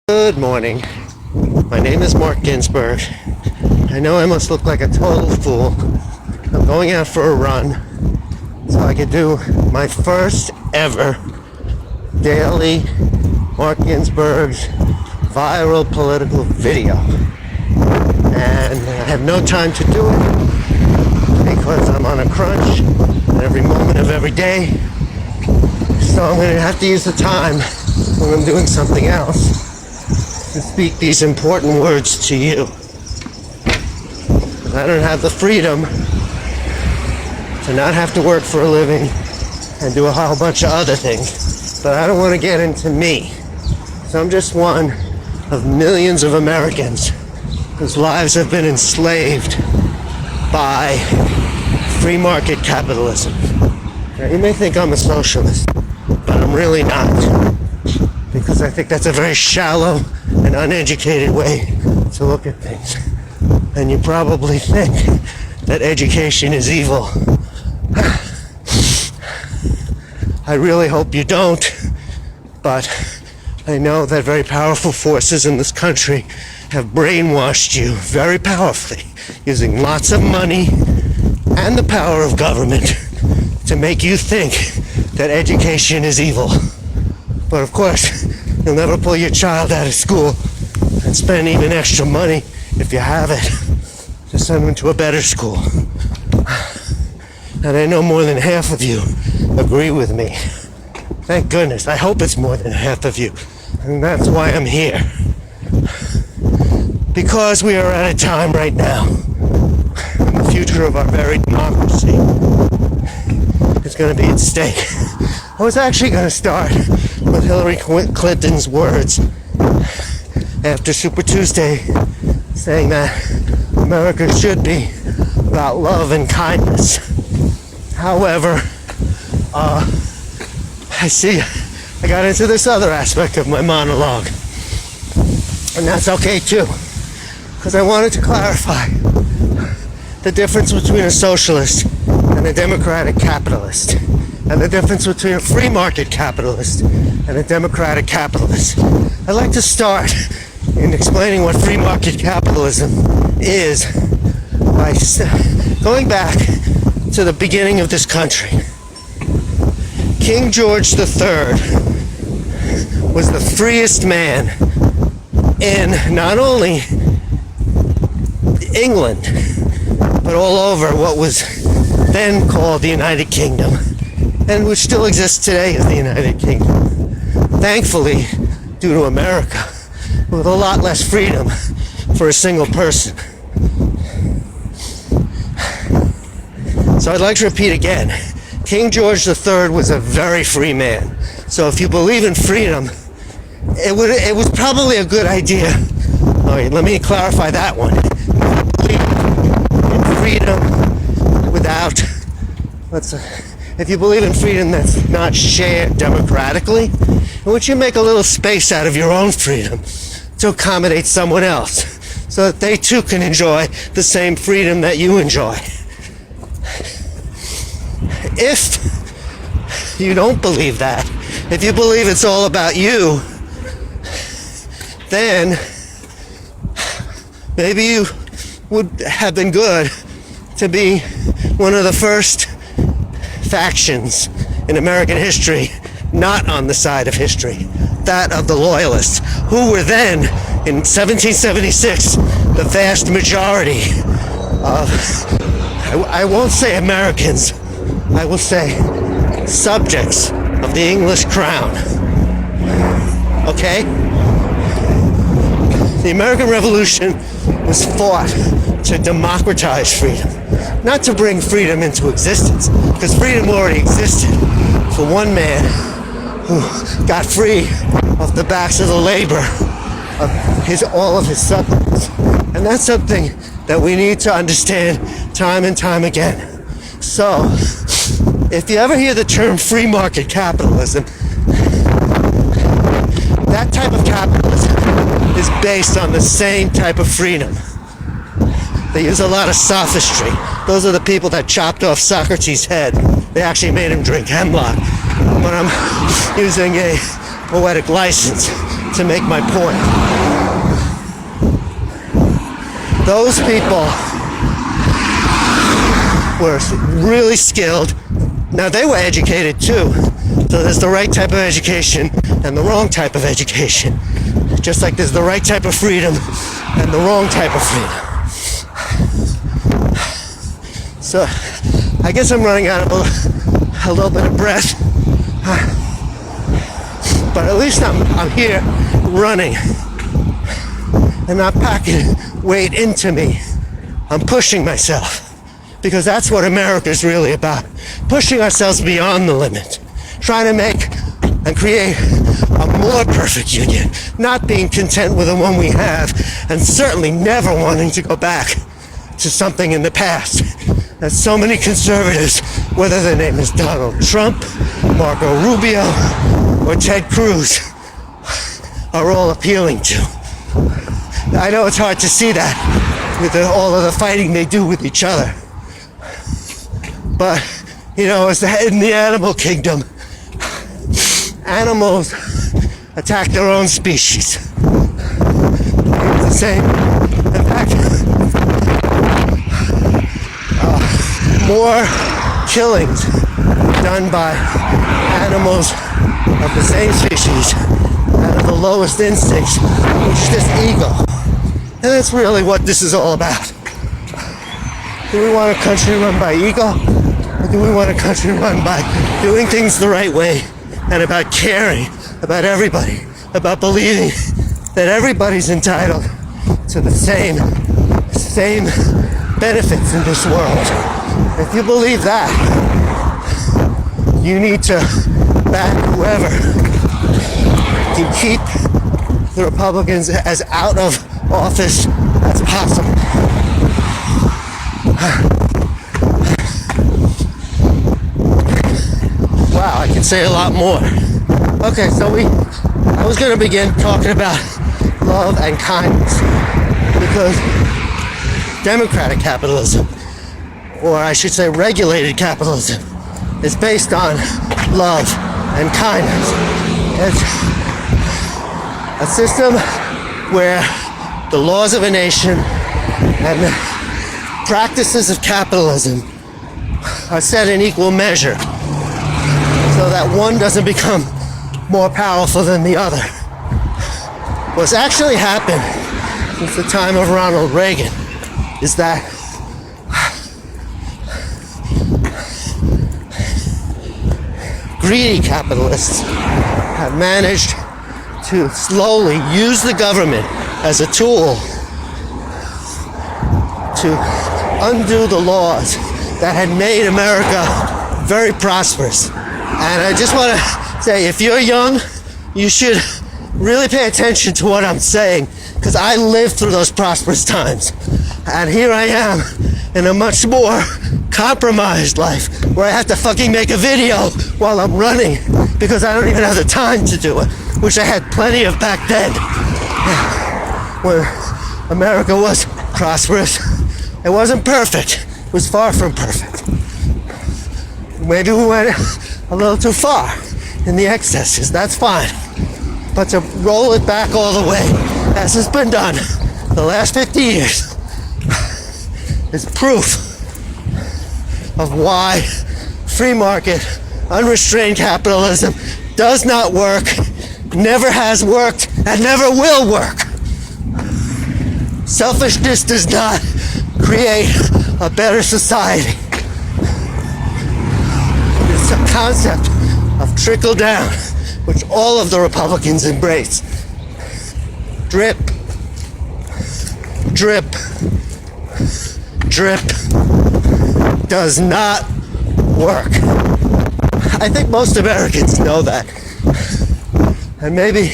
Good morning. My name is Marc Ginsburg. I know I must look like a total fool. I'm going out for a run so I could do my first ever daily Marc Ginsburg's viral political video. And I have no time to do it because I'm on a crunch every moment of every day. So I'm going to have to use the time when I'm doing something else to speak these important words to you. I don't have the freedom to not have to work for a living and do a whole bunch of other things, but I don't want to get into me. So I'm just one of millions of Americans whose lives have been enslaved by free market capitalism. Now, you may think I'm a socialist, but I'm really not, because I think that's a very shallow and uneducated way to look at things. And you probably think that education is evil. I really hope you don't, but I know that very powerful forces in this country have brainwashed you very powerfully, using lots of money and the power of government to make you think that education is evil. But of course, you'll never pull your child out of school and spend even extra money, if you have it, to send them to a better school. And I know more than half of you agree with me. Thank goodness. I hope it's more than half of you. And that's why I'm here. Because we are at a time right now when the future of our very democracy is going to be at stake. I was actually going to start with Hillary Clinton's words after Super Tuesday, saying that America should be about love and kindness. However, I got into this other aspect of my monologue, and that's okay too, because I wanted to clarify the difference between a socialist and a democratic capitalist, and the difference between a free market capitalist and a democratic capitalist. I'd like to start in explaining what free market capitalism is by going back to the beginning of this country. King George III was the freest man in not only England, but all over what was then called the United Kingdom, and which still exists today as the United Kingdom. Thankfully, due to America, with a lot less freedom for a single person. So I'd like to repeat again, King George III was a very free man. So if you believe in freedom, it was probably a good idea. All right, let me clarify that one. If you believe in freedom that's not shared democratically, in which you make a little space out of your own freedom to accommodate someone else, so that they too can enjoy the same freedom that you enjoy. If you don't believe that, if you believe it's all about you, then maybe you would have been good to be one of the first factions in American history not on the side of history, that of the Loyalists, who were then, in 1776, the vast majority of, I won't say Americans, I will say subjects of the English crown. Okay? The American Revolution was fought to democratize freedom, not to bring freedom into existence, because freedom already existed for one man who got free off the backs of the labor of all of his subjects. And that's something that we need to understand time and time again. So, if you ever hear the term free market capitalism, that type of capitalism is based on the same type of freedom. They use a lot of sophistry. Those are the people that chopped off Socrates' head. They actually made him drink hemlock. But I'm using a poetic license to make my point. Those people were really skilled. Now, they were educated too. So there's the right type of education and the wrong type of education. Just like there's the right type of freedom and the wrong type of freedom. So I guess I'm running out of a little bit of breath. But at least I'm here running and not packing weight into me. I'm pushing myself. Because that's what America's really about. Pushing ourselves beyond the limit. Trying to make and create a more perfect union. Not being content with the one we have. And certainly never wanting to go back to something in the past. That so many conservatives, whether their name is Donald Trump, Marco Rubio, or Ted Cruz, are all appealing to. I know it's hard to see that with all of the fighting they do with each other. But, you know, as in the animal kingdom, animals attack their own species. It's the same. In fact, more killings done by animals of the same species out of the lowest instincts, which is just ego. And that's really what this is all about. Do we want a country run by ego? Or do we want a country run by doing things the right way and about caring about everybody, about believing that everybody's entitled to the same benefits in this world? If you believe that, you need to back whoever can keep the Republicans as out of office as possible. Wow, I can say a lot more. Okay, so I was going to begin talking about love and kindness, because democratic capitalism, or I should say regulated capitalism, is based on love and kindness. It's a system where the laws of a nation and the practices of capitalism are set in equal measure, so that one doesn't become more powerful than the other. What's actually happened since the time of Ronald Reagan is that greedy capitalists have managed to slowly use the government as a tool to undo the laws that had made America very prosperous. And I just want to say, if you're young, you should really pay attention to what I'm saying, because I lived through those prosperous times. And here I am in a much more compromised life, where I have to fucking make a video while I'm running, because I don't even have the time to do it, which I had plenty of back then, when America was prosperous. It wasn't perfect. It was far from perfect. Maybe we went a little too far in the excesses. That's fine. But to roll it back all the way, as has been done the last 50 years, is proof of why free market, unrestrained capitalism does not work, never has worked, and never will work. Selfishness does not create a better society. It's a concept of trickle down, which all of the Republicans embrace. Drip, drip, drip does not work. I think most Americans know that. And maybe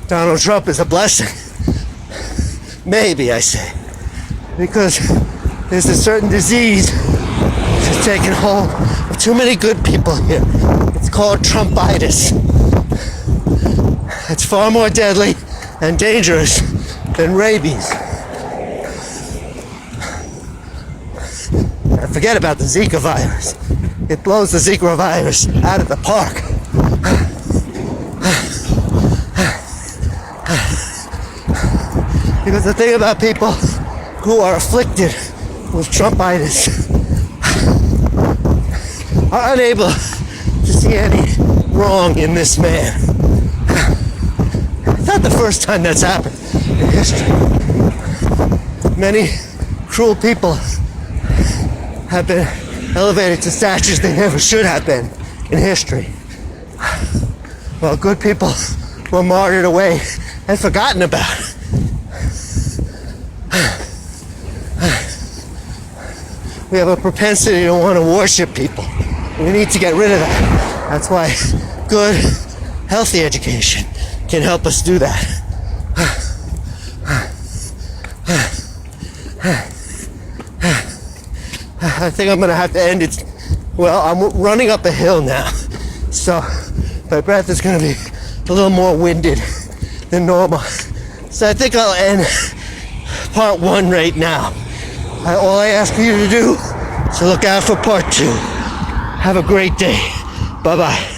Donald Trump is a blessing. Maybe, I say. Because there's a certain disease that's taken hold of too many good people here. It's called Trumpitis. It's far more deadly and dangerous than rabies. And forget about the Zika virus. It blows the Zika virus out of the park. Because the thing about people who are afflicted with Trumpitis are unable to see any wrong in this man. It's not the first time that's happened in history. Many cruel people have been elevated to statues they never should have been in history. While good people were martyred away and forgotten about. We have a propensity to want to worship people. We need to get rid of that. That's why good, healthy education can help us do that. I think I'm going to have to end it. Well, I'm running up a hill now, so my breath is going to be a little more winded than normal. So I think I'll end part 1 right now. All I ask you to do is to look out for part 2. Have a great day. Bye-bye.